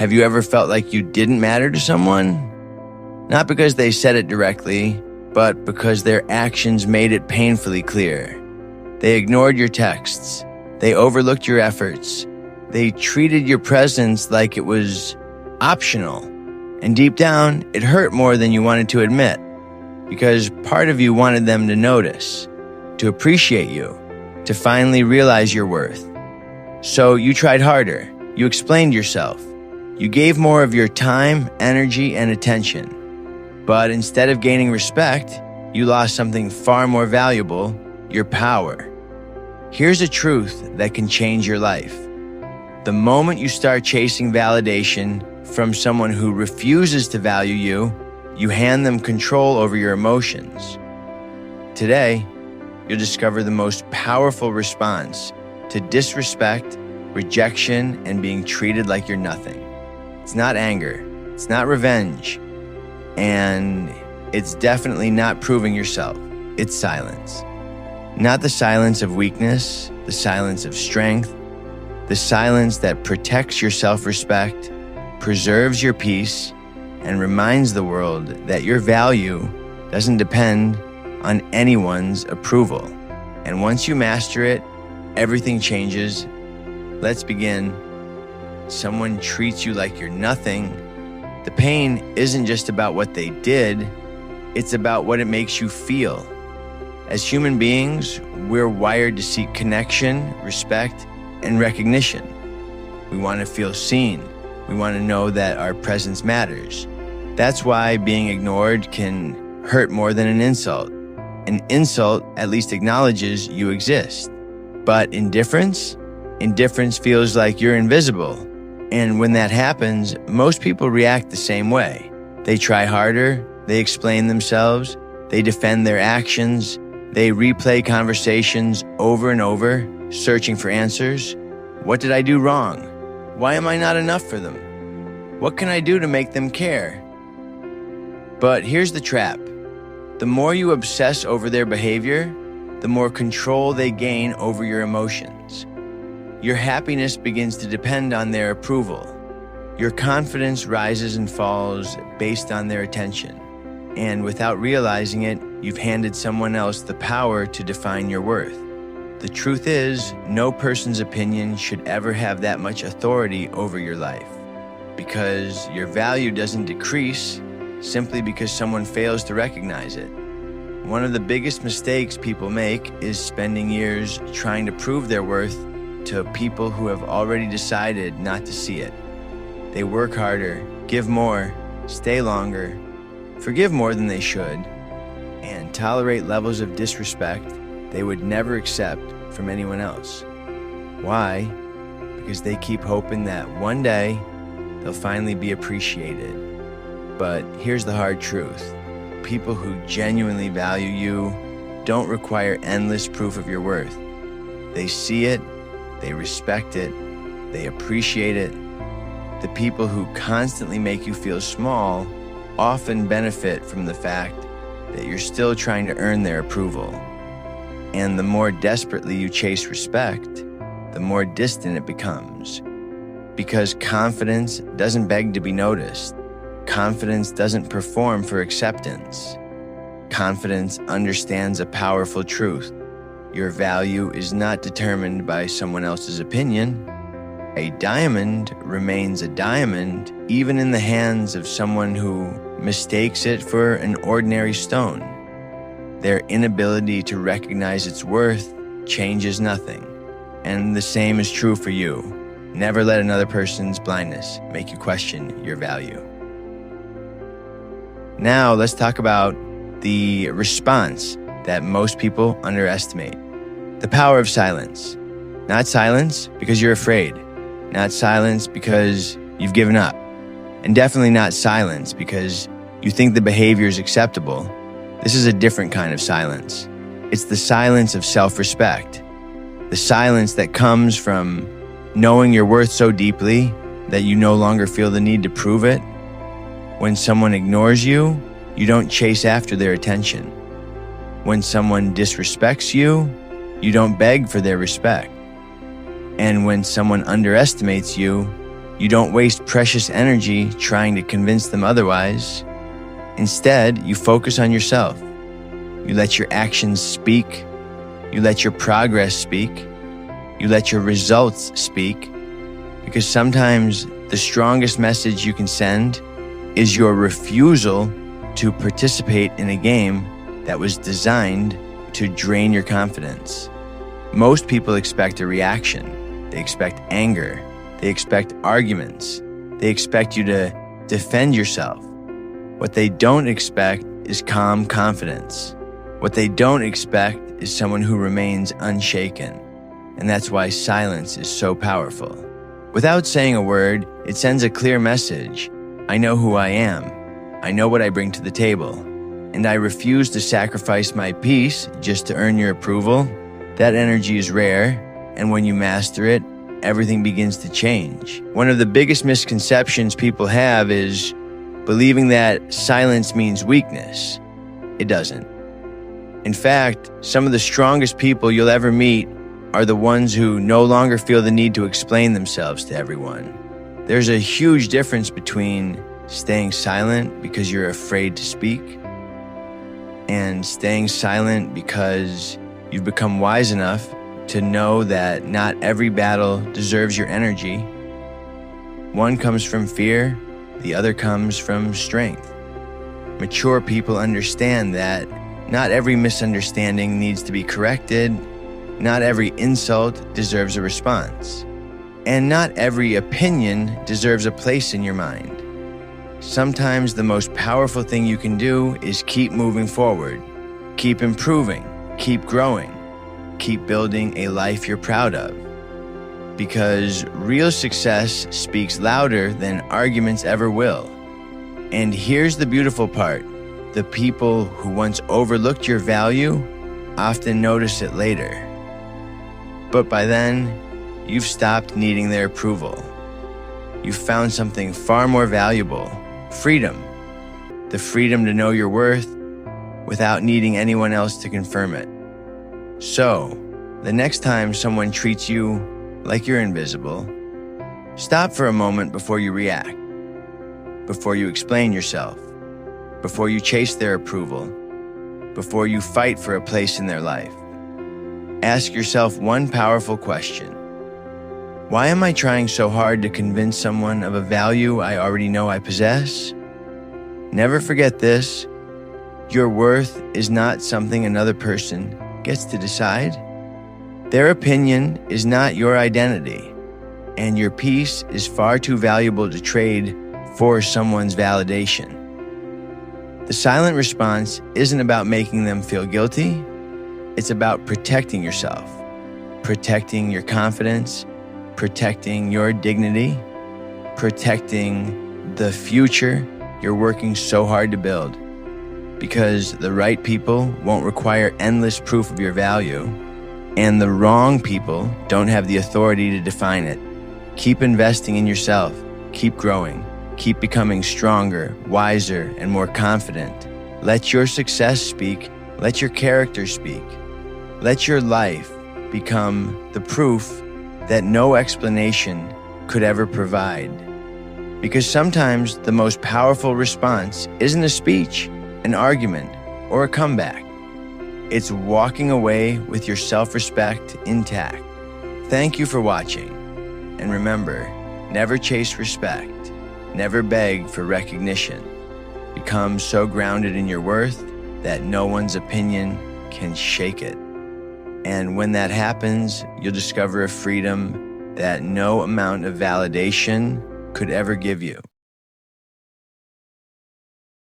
Have you ever felt like you didn't matter to someone? Not because they said it directly, but because their actions made it painfully clear. They ignored your texts. They overlooked your efforts. They treated your presence like it was optional. And deep down, it hurt more than you wanted to admit, because part of you wanted them to notice, to appreciate you, to finally realize your worth. So you tried harder. You explained yourself. You gave more of your time, energy, and attention. But instead of gaining respect, you lost something far more valuable, your power. Here's a truth that can change your life. The moment you start chasing validation from someone who refuses to value you, you hand them control over your emotions. Today, you'll discover the most powerful response to disrespect, rejection, and being treated like you're nothing. It's not anger, it's not revenge, and it's definitely not proving yourself. It's silence. Not the silence of weakness, the silence of strength, the silence that protects your self-respect, preserves your peace, and reminds the world that your value doesn't depend on anyone's approval. And once you master it, everything changes. Let's begin. Someone treats you like you're nothing. The pain isn't just about what they did, it's about what it makes you feel. As human beings, we're wired to seek connection, respect, and recognition. We want to feel seen. We want to know that our presence matters. That's why being ignored can hurt more than an insult. An insult at least acknowledges you exist. But indifference feels like you're invisible. And when that happens, most people react the same way. They try harder, they explain themselves, they defend their actions, they replay conversations over and over, searching for answers. What did I do wrong? Why am I not enough for them? What can I do to make them care? But here's the trap. The more you obsess over their behavior, the more control they gain over your emotions. Your happiness begins to depend on their approval. Your confidence rises and falls based on their attention. And without realizing it, you've handed someone else the power to define your worth. The truth is, no person's opinion should ever have that much authority over your life, because your value doesn't decrease simply because someone fails to recognize it. One of the biggest mistakes people make is spending years trying to prove their worth to people who have already decided not to see it. They work harder, give more, stay longer, forgive more than they should, and tolerate levels of disrespect they would never accept from anyone else. Why? Because they keep hoping that one day they'll finally be appreciated. But here's the hard truth. People who genuinely value you don't require endless proof of your worth. They see it, they respect it, they appreciate it. The people who constantly make you feel small often benefit from the fact that you're still trying to earn their approval. And the more desperately you chase respect, the more distant it becomes. Because confidence doesn't beg to be noticed. Confidence doesn't perform for acceptance. Confidence understands a powerful truth. Your value is not determined by someone else's opinion. A diamond remains a diamond even in the hands of someone who mistakes it for an ordinary stone. Their inability to recognize its worth changes nothing. And the same is true for you. Never let another person's blindness make you question your value. Now let's talk about the response that most people underestimate. The power of silence. Not silence because you're afraid. Not silence because you've given up. And definitely not silence because you think the behavior is acceptable. This is a different kind of silence. It's the silence of self-respect. The silence that comes from knowing your worth so deeply that you no longer feel the need to prove it. When someone ignores you, you don't chase after their attention. When someone disrespects you, you don't beg for their respect. And when someone underestimates you, You don't waste precious energy trying to convince them otherwise. Instead, you focus on yourself. You let your actions speak. You let your progress speak. You let your results speak. Because sometimes the strongest message you can send is your refusal to participate in a game that was designed to drain your confidence. Most people expect a reaction. They expect anger. They expect arguments. They expect you to defend yourself. What they don't expect is calm confidence. What they don't expect is someone who remains unshaken. And that's why silence is so powerful. Without saying a word, it sends a clear message. I know who I am. I know what I bring to the table. And I refuse to sacrifice my peace just to earn your approval. That energy is rare, and when you master it, everything begins to change. One of the biggest misconceptions people have is believing that silence means weakness. It doesn't. In fact, some of the strongest people you'll ever meet are the ones who no longer feel the need to explain themselves to everyone. There's a huge difference between staying silent because you're afraid to speak and staying silent because you've become wise enough to know that not every battle deserves your energy. One comes from fear, the other comes from strength. Mature people understand that not every misunderstanding needs to be corrected, not every insult deserves a response, and not every opinion deserves a place in your mind. Sometimes the most powerful thing you can do is keep moving forward, keep improving, keep growing, keep building a life you're proud of. Because real success speaks louder than arguments ever will. And here's the beautiful part. The people who once overlooked your value often notice it later. But by then, you've stopped needing their approval. You've found something far more valuable. Freedom. The freedom to know your worth without needing anyone else to confirm it. So, the next time someone treats you like you're invisible, stop for a moment before you react, before you explain yourself, before you chase their approval, before you fight for a place in their life. Ask yourself one powerful question. Why am I trying so hard to convince someone of a value I already know I possess? Never forget this. Your worth is not something another person gets to decide. Their opinion is not your identity, and your peace is far too valuable to trade for someone's validation. The silent response isn't about making them feel guilty. It's about protecting yourself, protecting your confidence, protecting your dignity, protecting the future you're working so hard to build. Because the right people won't require endless proof of your value, and the wrong people don't have the authority to define it. Keep investing in yourself, keep growing, keep becoming stronger, wiser, and more confident. Let your success speak, let your character speak. Let your life become the proof that no explanation could ever provide. Because sometimes the most powerful response isn't a speech, an argument, or a comeback. It's walking away with your self-respect intact. Thank you for watching. And remember, never chase respect. Never beg for recognition. Become so grounded in your worth that no one's opinion can shake it. And when that happens, you'll discover a freedom that no amount of validation could ever give you.